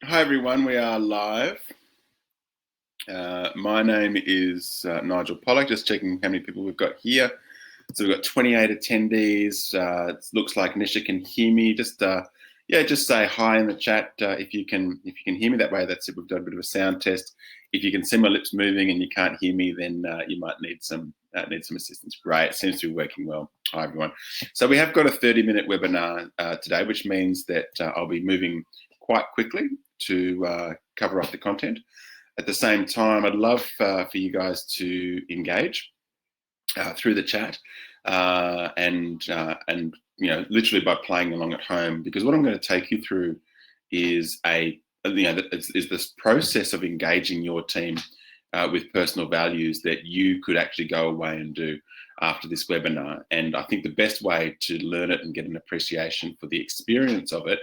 Hi everyone, we are live. My name is Nigel Polak, just checking how many people we've got here. So we've got 28 attendees. It looks like Nisha can hear me. Just say hi in the chat if you can hear me. That way, that's it. We've done a bit of a sound test. If you can see my lips moving and you can't hear me, then you might need some assistance. Great, seems to be working well. Hi everyone. So we have got a 30-minute webinar today, which means that I'll be moving quite quickly to cover off the content. At the same time, I'd love for you guys to engage through the chat and literally by playing along at home, because what I'm going to take you through is this process of engaging your team with personal values that you could actually go away and do after this webinar. And I think the best way to learn it and get an appreciation for the experience of it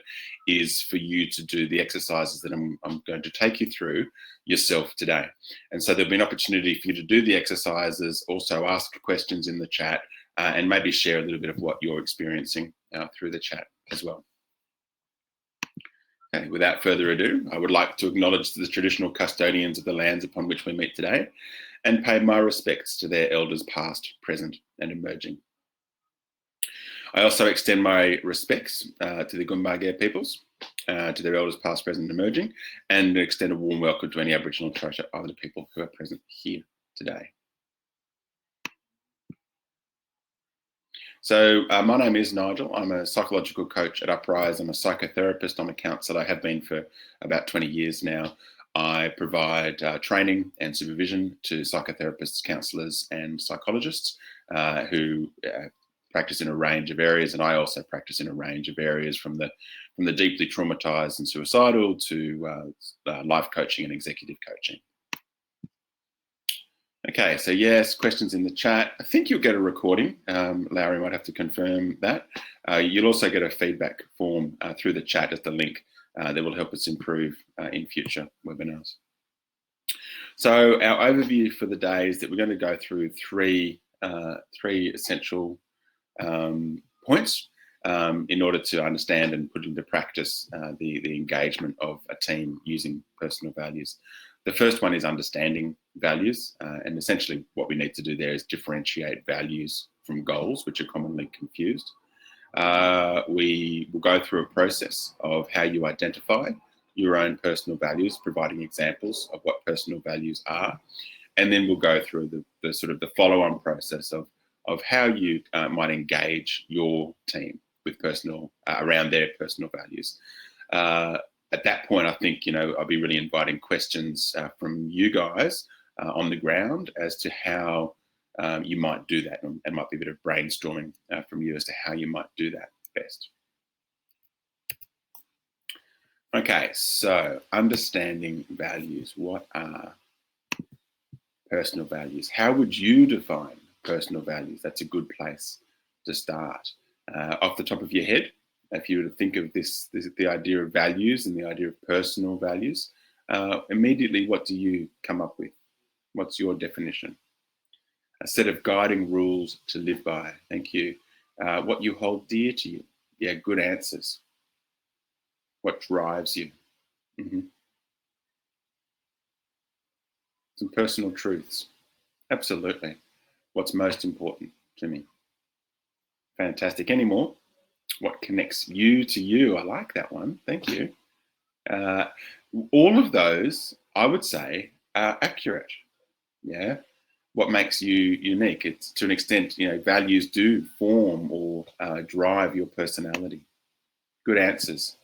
is for you to do the exercises that I'm going to take you through yourself today. And so there'll be an opportunity for you to do the exercises, also ask questions in the chat, and maybe share a little bit of what you're experiencing through the chat as well. Okay, without further ado, I would like to acknowledge the traditional custodians of the lands upon which we meet today and pay my respects to their elders past, present and emerging. I also extend my respects to the Gumbaga peoples, to their elders past, present and emerging, and extend a warm welcome to any Aboriginal and Torres Strait Islander people who are present here today. So my name is Nigel. I'm a psychological coach at Uprise. I'm a psychotherapist. I'm a counsellor. I have been for about 20 years now. I provide training and supervision to psychotherapists, counsellors and psychologists who practice in a range of areas, and I also practice in a range of areas from the deeply traumatised and suicidal to life coaching and executive coaching. Okay, so yes, questions in the chat. I think you'll get a recording. Larry might have to confirm that. You'll also get a feedback form through the chat at the link that will help us improve in future webinars. So our overview for the day is that we're going to go through three essential points in order to understand and put into practice the engagement of a team using personal values. The first one is understanding values, and essentially what we need to do there is differentiate values from goals, which are commonly confused. We will go through a process of how you identify your own personal values, providing examples of what personal values are, and then we'll go through the sort of the follow-on process of how you might engage your team with around their personal values. At that point, I think, I'll be really inviting questions from you guys on the ground as to how you might do that, and might be a bit of brainstorming from you as to how you might do that best. Okay, so understanding values. What are personal values? How would you define personal values? That's a good place to start. Off the top of your head, if you were to think of the idea of values and the idea of personal values, immediately what do you come up with? What's your definition? A set of guiding rules to live by. Thank you. What you hold dear to you. Yeah, good answers. What drives you? Some personal truths. Absolutely. What's most important to me? Fantastic. Any more? What connects you to you? I like that one. Thank you. All of those, I would say, are accurate. Yeah. What makes you unique? It's to an extent, values do form or drive your personality. Good answers,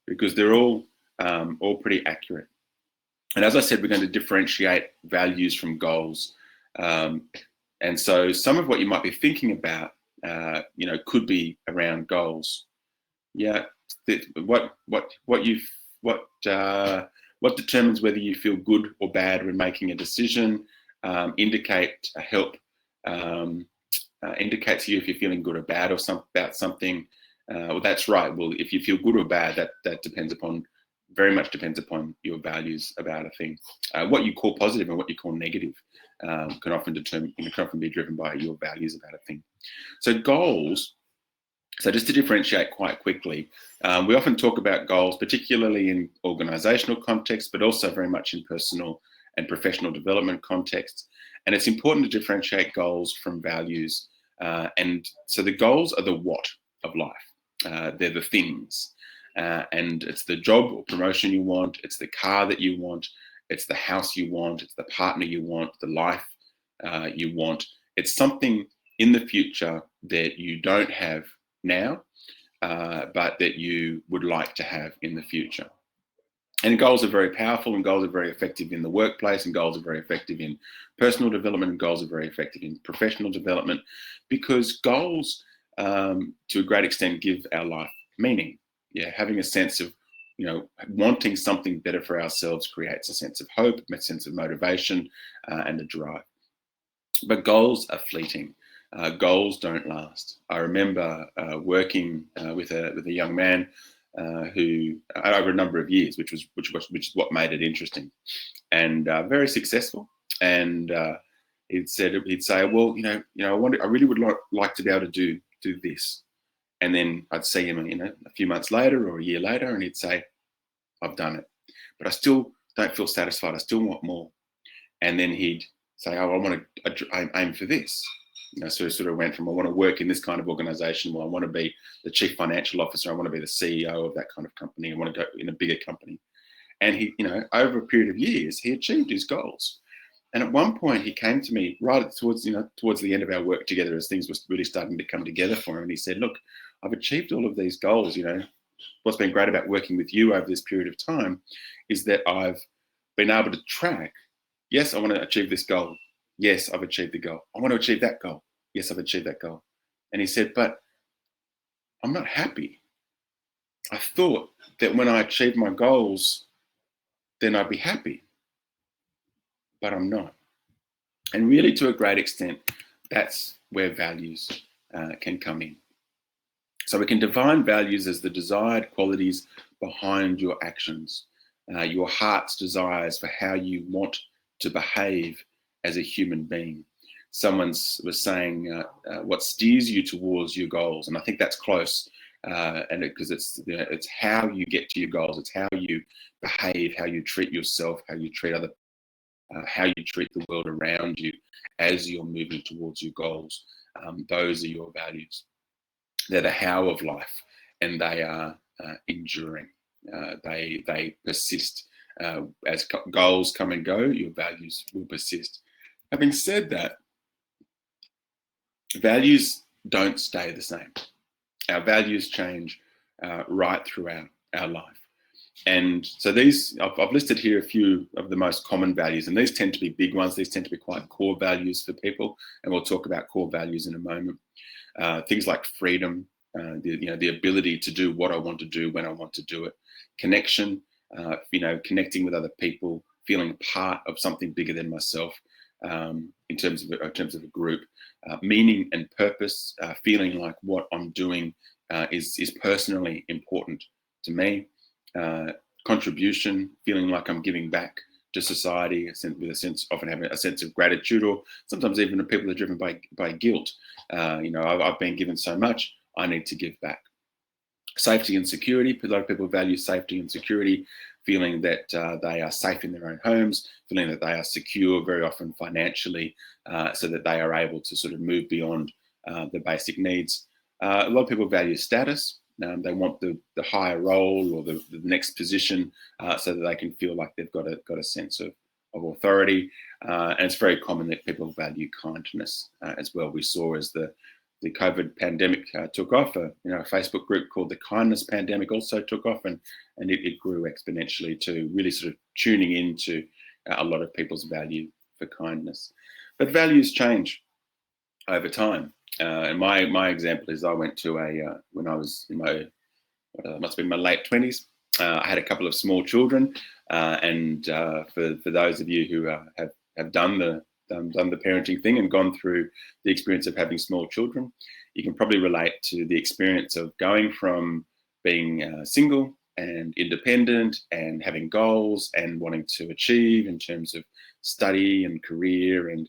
because they're all pretty accurate. And as I said, we're going to differentiate values from goals. And so some of what you might be thinking about, could be around goals. Yeah, what determines whether you feel good or bad when making a decision? Indicates to you if you're feeling good or bad about something. Well, that's right. Well, if you feel good or bad, that very much depends upon your values about a thing. What you call positive and what you call negative can often be driven by your values about a thing. So goals So just to differentiate quite quickly, we often talk about goals, particularly in organizational context, but also very much in personal and professional development contexts. And it's important to differentiate goals from values. And so the goals are the what of life. They're the things. And it's the job or promotion you want. It's the car that you want. It's the house you want. It's the partner you want, the life you want. It's something in the future that you don't have now, but that you would like to have in the future. And goals are very powerful, and goals are very effective in the workplace, and goals are very effective in personal development, and goals are very effective in professional development, because goals, to a great extent, give our life meaning. Yeah, having a sense of, wanting something better for ourselves creates a sense of hope, a sense of motivation, and a drive. But goals are fleeting. Goals don't last. I remember working with a young man who over a number of years, which is what made it interesting, and very successful. And he'd say, well, I really would like to be able to do this. And then I'd see him, a few months later or a year later, and he'd say, I've done it, but I still don't feel satisfied. I still want more. And then he'd say, oh, I want to aim for this. So it sort of went from, I want to work in this kind of organization. Well, I want to be the chief financial officer. I want to be the CEO of that kind of company. I want to go in a bigger company. And he, over a period of years, he achieved his goals. And at one point he came to me right towards the end of our work together, as things were really starting to come together for him. And he said, look, I've achieved all of these goals. What's been great about working with you over this period of time is that I've been able to track, yes, I want to achieve this goal. Yes, I've achieved the goal. I want to achieve that goal. Yes, I've achieved that goal. And he said, but I'm not happy. I thought that when I achieved my goals, then I'd be happy. But I'm not. And really, to a great extent, that's where values can come in. So we can define values as the desired qualities behind your actions, your heart's desires for how you want to behave as a human being. Someone was saying what steers you towards your goals, and I think that's close. And because it's how you get to your goals, it's how you behave, how you treat yourself, how you treat other, how you treat the world around you as you're moving towards your goals. Those are your values. They're the how of life, and they are enduring. They persist. As goals come and go, your values will persist. Having said that, values don't stay the same. Our values change right throughout our life. And so I've listed here a few of the most common values, and these tend to be big ones. These tend to be quite core values for people, and we'll talk about core values in a moment. Things like freedom, the ability to do what I want to do when I want to do it, connection, connecting with other people, feeling part of something bigger than myself, in terms of a group, meaning and purpose, feeling like what I'm doing is personally important to me, contribution, feeling like I'm giving back to society, often having a sense of gratitude, or sometimes even people are driven by guilt. I've been given so much, I need to give back. Safety and security. A lot of people value safety and security, feeling that they are safe in their own homes, feeling that they are secure, very often financially, so that they are able to sort of move beyond the basic needs. A lot of people value status. They want the higher role or the next position, so that they can feel like they've got a sense of authority. And it's very common that people value kindness as well. We saw as the COVID pandemic took off, a Facebook group called the Kindness Pandemic also took off, and it grew exponentially, to really sort of tuning into a lot of people's value for kindness. But values change over time. And my example is I went to when I was in must have been my late 20s. I had a couple of small children, and for those of you who have done the parenting thing and gone through the experience of having small children, you can probably relate to the experience of going from being single and independent and having goals and wanting to achieve in terms of study and career and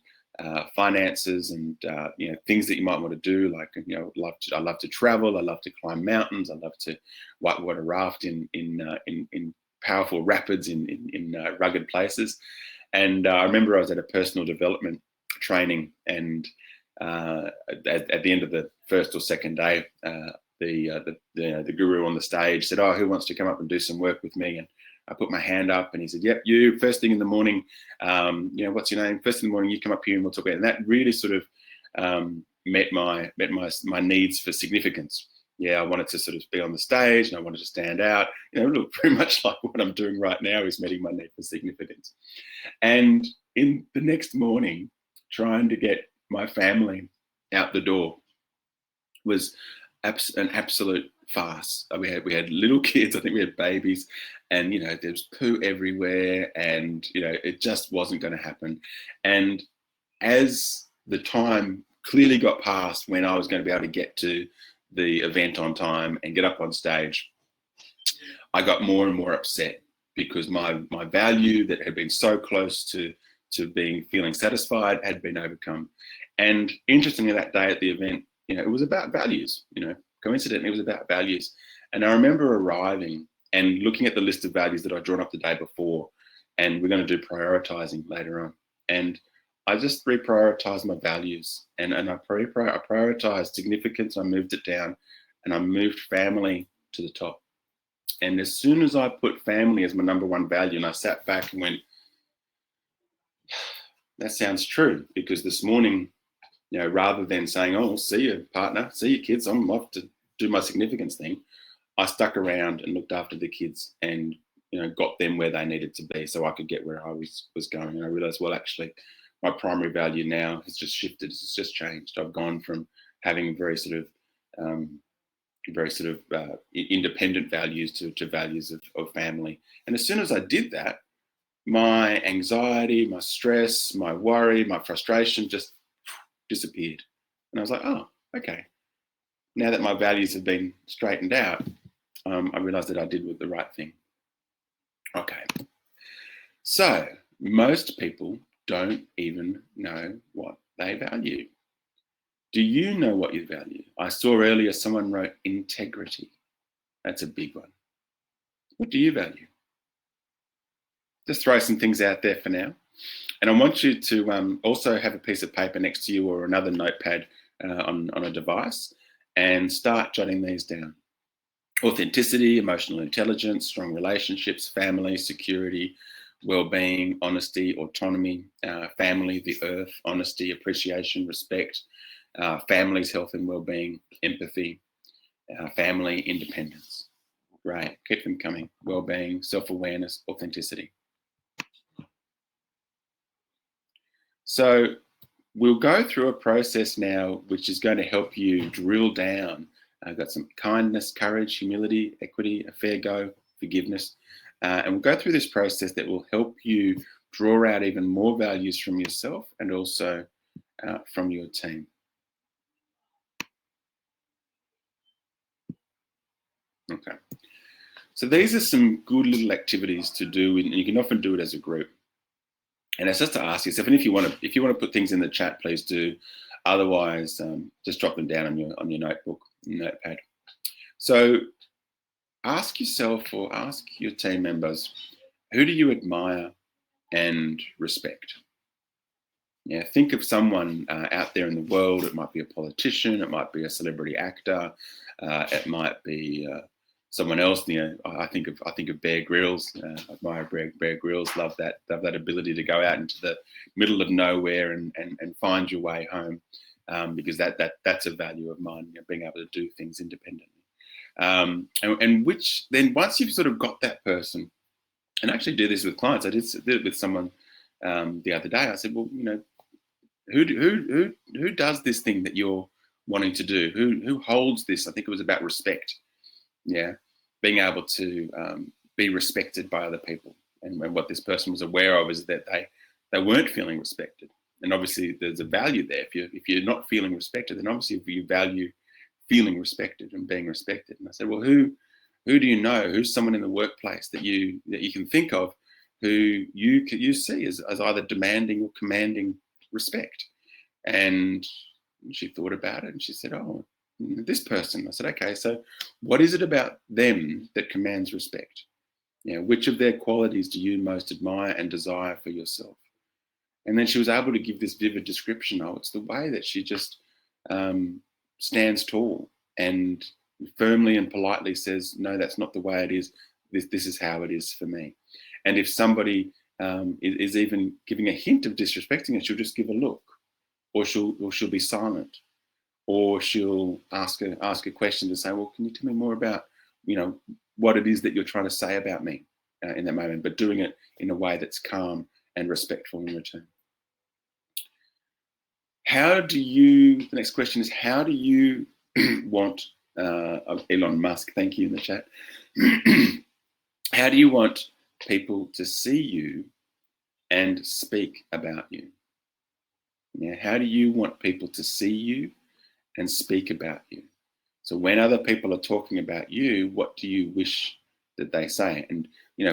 finances and things that you might want to do, like I love to travel, I love to climb mountains, I love to whitewater raft in powerful rapids in rugged places. And I remember I was at a personal development training, and at the end of the first or second day, the guru on the stage said, "Oh, who wants to come up and do some work with me?" And I put my hand up, and he said, "Yep, you. First thing in the morning, what's your name? First thing in the morning, you come up here, and we'll talk about it." And that really sort of met my needs for significance. Yeah, I wanted to sort of be on the stage, and I wanted to stand out. Look, pretty much like what I'm doing right now is meeting my need for significance. And in the next morning, trying to get my family out the door was an absolute farce. We had little kids. I think we had babies, and there was poo everywhere, and it just wasn't going to happen. And as the time clearly got past when I was going to be able to get to the event on time and get up on stage, I got more and more upset because my value that had been so close to feeling satisfied had been overcome. And interestingly, that day at the event, it was about values. Coincidentally, it was about values. And I remember arriving and looking at the list of values that I'd drawn up the day before, and we're going to do prioritizing later on. And I just reprioritized my values, and I prioritized significance. I moved it down, and I moved family to the top. And as soon as I put family as my number one value, and I sat back and went, that sounds true, because this morning, rather than saying, "Oh, see you, partner, see you, kids, I'm off to do my significance thing," I stuck around and looked after the kids and, got them where they needed to be so I could get where I was going. And I realized, well, actually, my primary value now has just shifted. It's just changed. I've gone from having very sort of independent values to values of family. And as soon as I did that, my anxiety, my stress, my worry, my frustration just disappeared. And I was like, oh, okay. Now that my values have been straightened out, I realized that I did the right thing. Okay. So most people don't even know what they value. Do you know what you value? I saw earlier someone wrote integrity. That's a big one. What do you value? Just throw some things out there for now. And I want you to also have a piece of paper next to you or another notepad on a device and start jotting these down. Authenticity, emotional intelligence, strong relationships, family, security, well-being, honesty, autonomy, family, the earth, honesty, appreciation, respect, family's health and well-being, empathy, family, independence. Great, keep them coming. Well-being, self-awareness, authenticity. So we'll go through a process now which is going to help you drill down. I've got some kindness, courage, humility, equity, a fair go, forgiveness. And we'll go through this process that will help you draw out even more values from yourself and also from your team. Okay. So these are some good little activities to do, and you can often do it as a group. And it's just to ask yourself, and if you want to put things in the chat, please do. Otherwise, just drop them down on your notebook, notepad. So ask yourself or ask your team members, who do you admire and respect? Yeah, think of someone out there in the world. It might be a politician, it might be a celebrity actor, it might be someone else. I think of Bear Grylls. I admire Bear Grylls. Love that ability to go out into the middle of nowhere and find your way home, because that's a value of mine. Being able to do things independently, and which then once you've sort of got that person, and I actually do this with clients. I did it with someone the other day. I said, well, who does this thing that you're wanting to do? Who holds this? I think it was about respect. Yeah, being able to be respected by other people, and what this person was aware of is that they weren't feeling respected, and obviously there's a value there. If you're not feeling respected, then obviously you value feeling respected and being respected. And I said, well, who do you know? Who's someone in the workplace that you can think of who you see as either demanding or commanding respect. And she thought about it and she said, oh, this person. I said, okay, so what is it about them that commands respect? Which of their qualities do you most admire and desire for yourself? And then she was able to give this vivid description. Oh, it's the way that she just stands tall and firmly and politely says, no, that's not the way it is. This is how it is for me. And if somebody is even giving a hint of disrespecting her, she'll just give a look, or she'll be silent, or she'll ask a question to say, well, can you tell me more about, what it is that you're trying to say about me in that moment, but doing it in a way that's calm and respectful in return. The next question is, how do you want, Elon Musk, thank you in the chat. How do you want people to see you and speak about you? How do you want people to see you and speak about you? So when other people are talking about you, what do you wish that they say? And,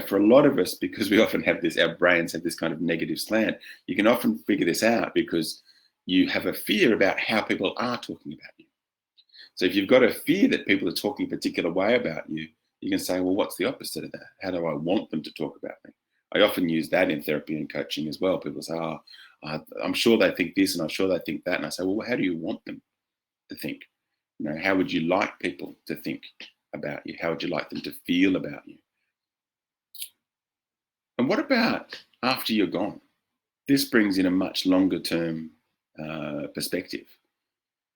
for a lot of us, because we often have this, our brains have this kind of negative slant, you can often figure this out because you have a fear about how people are talking about you. So if you've got a fear that people are talking a particular way about you, you can say, well, what's the opposite of that? How do I want them to talk about me? I often use that in therapy and coaching as well. People say, I'm sure they think this and I'm sure they think that. And I say, well, how do you want them to think? How would you like people to think about you? How would you like them to feel about you? And what about after you're gone? This brings in a much longer term perspective.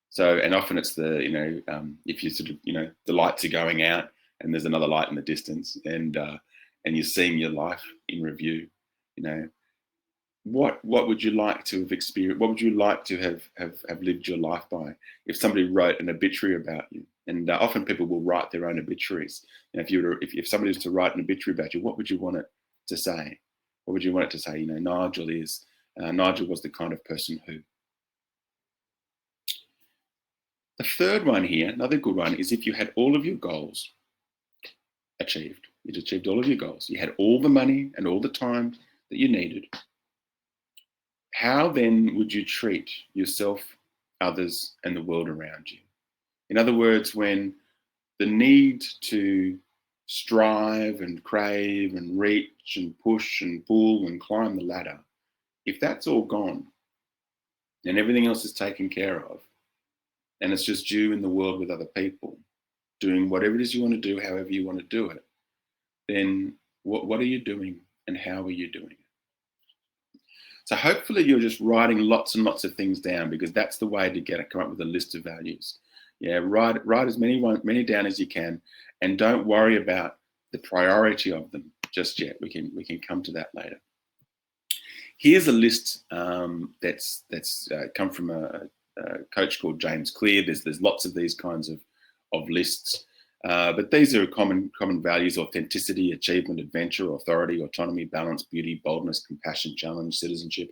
So, and often it's if you sort of, the lights are going out and there's another light in the distance, and you're seeing your life in review, what would you like to have experienced? What would you like to have lived your life by? If somebody wrote an obituary about you, and often people will write their own obituaries. If somebody was to write an obituary about you, what would you want it to say? What would you want it to say? Nigel was the kind of person who. The third one here, another good one, is if you had all of your goals achieved. You'd achieved all of your goals. You had all the money and all the time that you needed. How then would you treat yourself, others, and the world around you? In other words, when the need to strive and crave and reach and push and pull and climb the ladder, if that's all gone and everything else is taken care of, and it's just you in the world with other people, doing whatever it is you want to do, however you want to do it, then what are you doing and how are you doing it? So hopefully you're just writing lots and lots of things down, because that's the way to come up with a list of values. Write as many down as you can, and don't worry about the priority of them just yet. We can come to that later. Here's a list that's come from a coach called James Clear. There's lots of these kinds of lists, but these are common values: authenticity, achievement, adventure, authority, autonomy, balance, beauty, boldness, compassion, challenge, citizenship,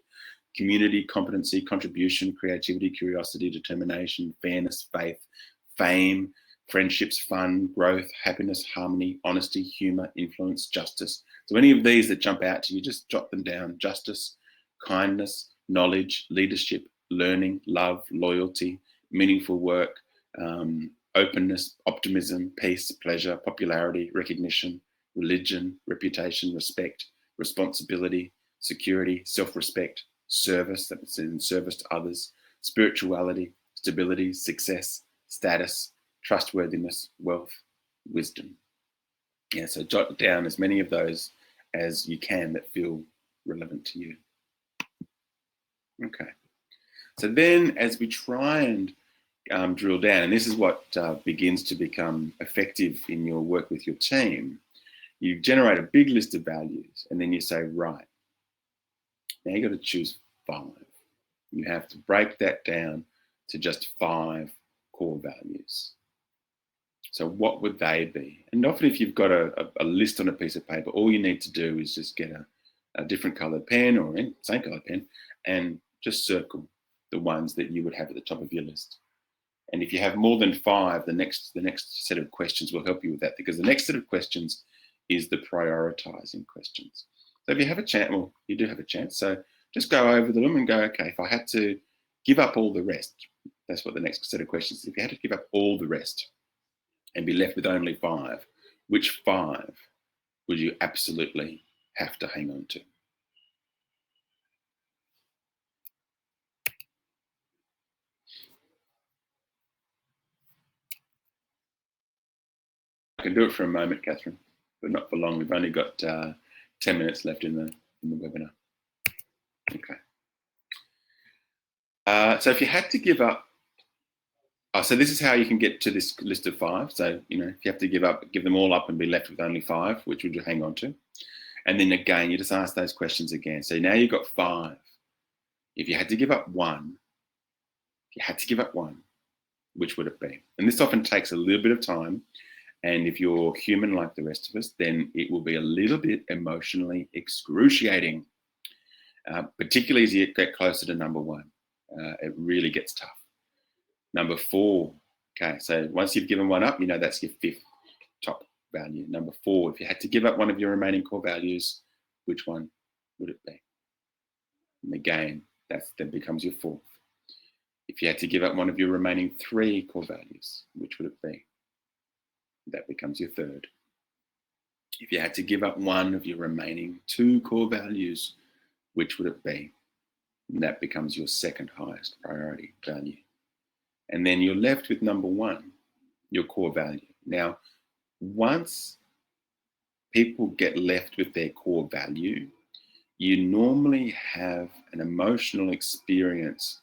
community, competency, contribution, creativity, curiosity, determination, fairness, faith, fame, friendships, fun, growth, happiness, harmony, honesty, humor, influence, justice. So any of these that jump out to you, just jot them down: justice, kindness, knowledge, leadership, learning, love, loyalty, meaningful work, openness, optimism, peace, pleasure, popularity, recognition, religion, reputation, respect, responsibility, security, self-respect, service, that's in service to others, spirituality, stability, success, status, trustworthiness, wealth, wisdom. So jot down as many of those as you can that feel relevant to you. Okay. So then as we try and drill down, and this is what begins to become effective in your work with your team, you generate a big list of values, and then you say, right, now you got to choose 5. You have to break that down to just 5 core values. So what would they be? And often if you've got a list on a piece of paper, all you need to do is just get a different coloured pen, or same coloured pen, and just circle the ones that you would have at the top of your list. And if you have more than 5, the next set of questions will help you with that, because the next set of questions is the prioritizing questions. So if you have a chance, well, you do have a chance. So just go over them and go, okay, if I had to give up all the rest, that's what the next set of questions is. If you had to give up all the rest and be left with only 5, which 5 would you absolutely have to hang on to? I can do it for a moment, Catherine, but not for long. We've only got 10 minutes left in the webinar. Okay. So if you had to give up, so this is how you can get to this list of 5. So, if you have to give them all up and be left with only 5, which would you hang on to? And then again, you just ask those questions again. So now you've got 5. If you had to give up one, which would it be? And this often takes a little bit of time. And if you're human like the rest of us, then it will be a little bit emotionally excruciating, particularly as you get closer to number 1. It really gets tough. Number 4, okay, so once you've given one up, that's your 5th top value. Number 4, if you had to give up one of your remaining core values, which one would it be? And again, that then becomes your 4th. If you had to give up one of your remaining 3 core values, which would it be? That becomes your 3rd. If you had to give up one of your remaining 2 core values, which would it be? And that becomes your 2nd highest priority value. And then you're left with number 1, your core value. Now, once people get left with their core value, you normally have an emotional experience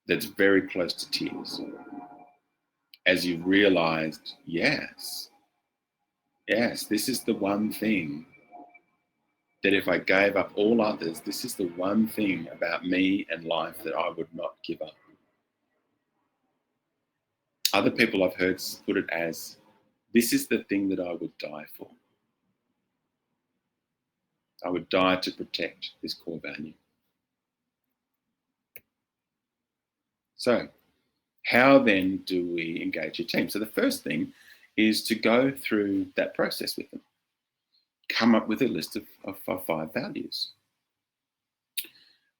that's very close to tears. As you've realized, yes, this is the one thing that if I gave up all others, this is the one thing about me and life that I would not give up. Other people I've heard put it as, this is the thing that I would die for. I would die to protect this core value. So how then do we engage your team? So the first thing is to go through that process with them. Come up with a list of 5 values.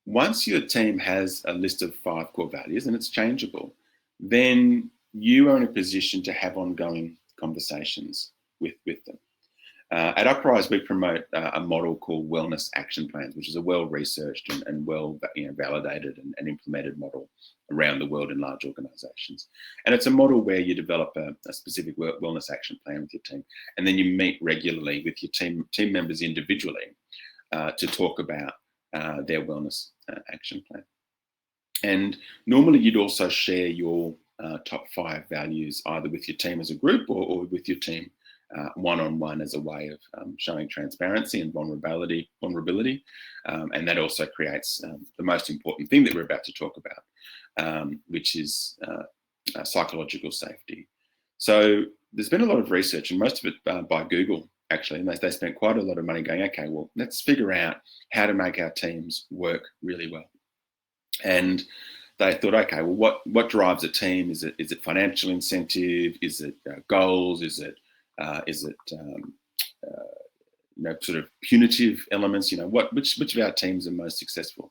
Once your team has a list of 5 core values, and it's changeable, then you are in a position to have ongoing conversations with them. At Uprise, we promote a model called wellness action plans, which is a well-researched and well validated and implemented model around the world in large organizations. And it's a model where you develop a specific wellness action plan with your team, and then you meet regularly with your team members individually to talk about their wellness action plan. And normally you'd also share your top 5 values either with your team as a group or with your team one-on-one as a way of showing transparency and vulnerability. And that also creates the most important thing that we're about to talk about, which is psychological safety. So there's been a lot of research, and most of it by Google, actually, and they spent quite a lot of money going, okay, well, let's figure out how to make our teams work really well. And they thought, okay, well, what drives a team? Is it financial incentive? Is it goals? Is it sort of punitive elements? Which of our teams are most successful?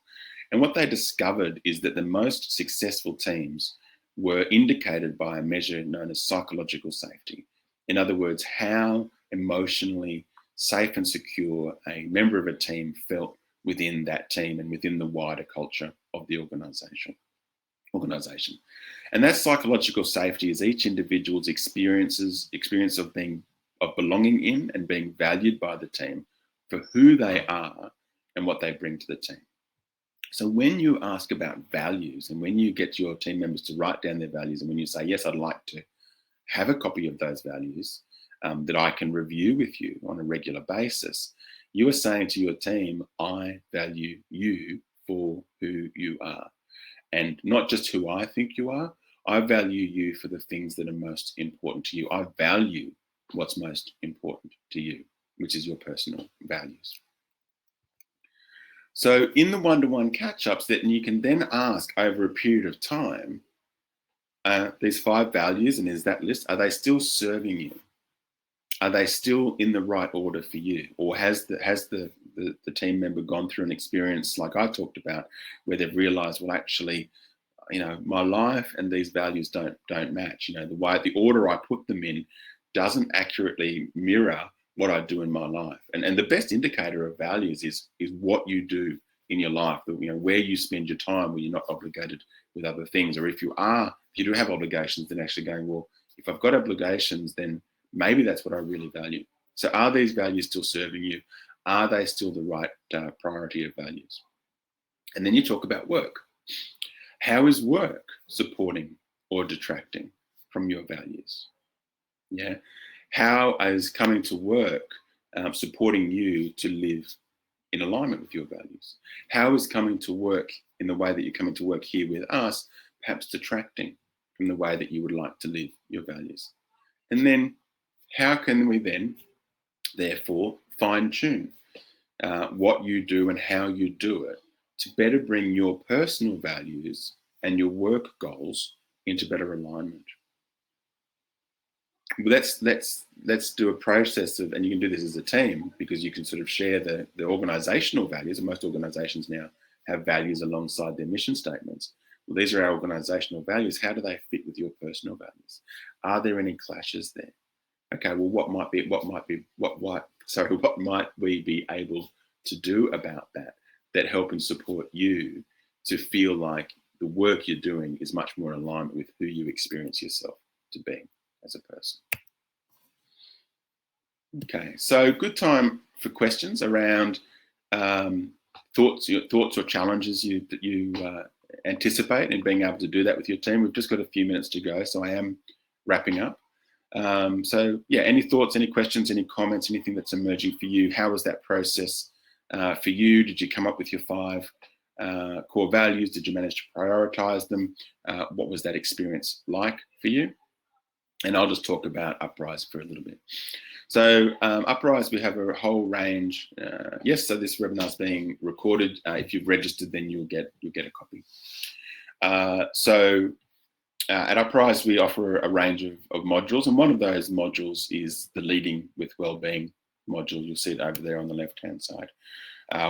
And what they discovered is that the most successful teams were indicated by a measure known as psychological safety. In other words, how emotionally safe and secure a member of a team felt within that team and within the wider culture of the organization. And that psychological safety is each individual's experience of belonging in and being valued by the team for who they are and what they bring to the team. So when you ask about values and when you get your team members to write down their values, and when you say, yes, I'd like to have a copy of those values that I can review with you on a regular basis, you are saying to your team, I value you for who you are. And not just who I think you are, I value you for the things that are most important to you. I value what's most important to you, which is your personal values. So in the one-to-one catch-ups, that you can then ask over a period of time, these 5 values and is that list, are they still serving you? are they still in the right order for you, or has the team member gone through an experience like I talked about, where they've realised, well, actually, my life and these values don't match. The order I put them in doesn't accurately mirror what I do in my life. And the best indicator of values is what you do in your life. Where you spend your time, where you're not obligated with other things, or if you do have obligations, then actually going, well, if I've got obligations, then maybe that's what I really value. So are these values still serving you? Are they still the right priority of values? And then you talk about work. How is work supporting or detracting from your values? Yeah. How is coming to work supporting you to live in alignment with your values? How is coming to work in the way that you're coming to work here with us perhaps detracting from the way that you would like to live your values? And then how can we then, therefore, fine-tune what you do and how you do it to better bring your personal values and your work goals into better alignment? Let's do a process of, and you can do this as a team, because you can sort of share the organizational values, and most organizations now have values alongside their mission statements. Well, these are our organizational values. How do they fit with your personal values? Are there any clashes there? Okay, well, what might we be able to do about that help and support you to feel like the work you're doing is much more in alignment with who you experience yourself to be as a person? Okay, so good time for questions around thoughts or challenges that you anticipate in being able to do that with your team. We've just got a few minutes to go, so I am wrapping up. So yeah, any thoughts, any questions, any comments, anything that's emerging for you? How was that process for you? Did you come up with your 5 core values? Did you manage to prioritize them? What was that experience like for you? And I'll just talk about Uprise for a little bit. So Uprise, we have a whole range. Yes, so this webinar is being recorded. If you've registered, then you'll get a copy. At Uprise, we offer a range of modules, and one of those modules is the Leading with Wellbeing module. You'll see it over there on the left-hand side.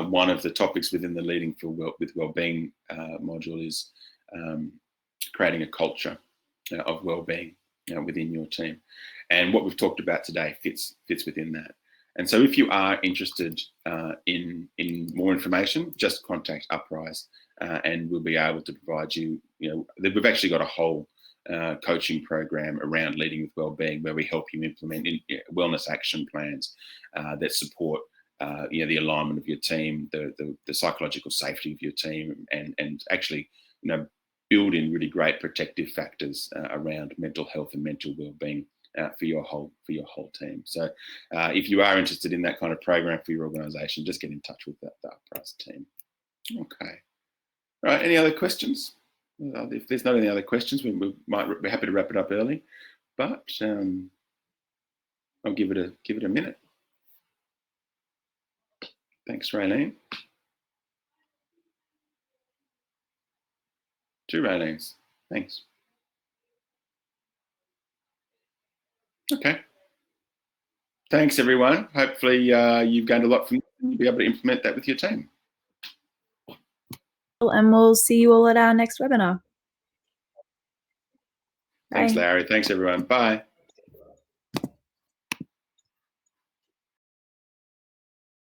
One of the topics within the Leading with Wellbeing module is creating a culture of wellbeing within your team. And what we've talked about today fits within that. And so if you are interested in more information, just contact Uprise and we'll be able to provide you, we've actually got a whole coaching program around leading with wellbeing, where we help you implement wellness action plans that support the alignment of your team, the psychological safety of your team, and actually build in really great protective factors around mental health and mental wellbeing for your whole team. So if you are interested in that kind of program for your organisation, just get in touch with the Uprise team. Okay. All right. Any other questions? If there's not any other questions, we might be happy to wrap it up early, but I'll give it a minute. Thanks, Raylene. 2 Raylene's. Thanks. Okay. Thanks, everyone. Hopefully you've gained a lot from it and you'll be able to implement that with your team. And we'll see you all at our next webinar. Thanks, Larry. Thanks, everyone. Bye.